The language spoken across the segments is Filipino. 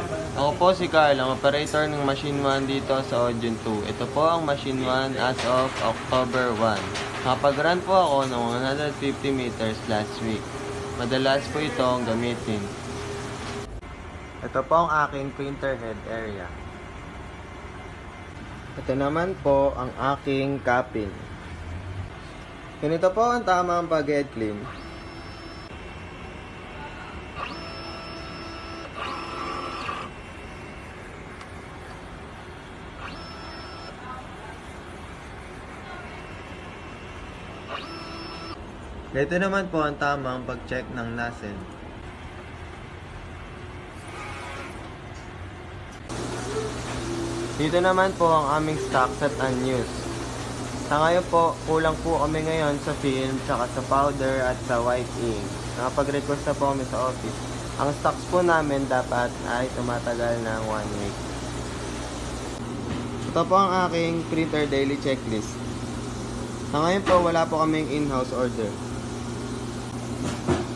Ako po si Carl, ang operator ng Machine 1 dito sa Audion 2. Ito po ang Machine 1 as of October 1. Nakapag-run po ako ng 150 meters last week. Madalas po ito ang gamitin. Ito po ang aking printer head area. Ito naman po ang aking capping. Ganito po ang tamang pag-head clean. Ito naman po ang tamang pag-check ng nozzle. Dito naman po ang aming stock set unused. Sa ngayon po, kulang po kami ngayon sa film, tsaka sa powder at sa white ink. Nakapag-request na po kami sa office. Ang stocks po namin dapat ay tumatagal ng 1 week. Ito po ang aking printer daily checklist. Sa ngayon po, wala po kaming in-house order.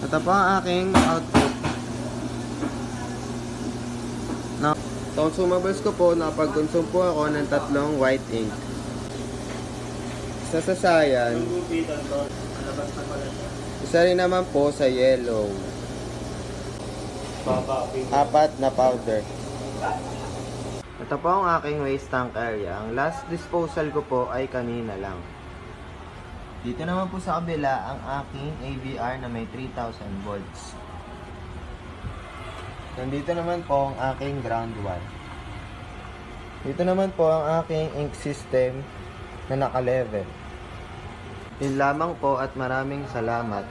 Ito po ang aking output. Sa consumables ko po, nakapag-consume po ako ng 3 white ink. Isa sa cyan. Isa rin naman po sa yellow. 4 na powder. Ito po ang aking waste tank area. Ang last disposal ko po ay kanina lang. Dito naman po sa kabila ang aking AVR na may 3000 volts. Nandito naman po ang aking ground wire. Dito naman po ang aking ink system na naka-level. Yun lamang po at maraming salamat.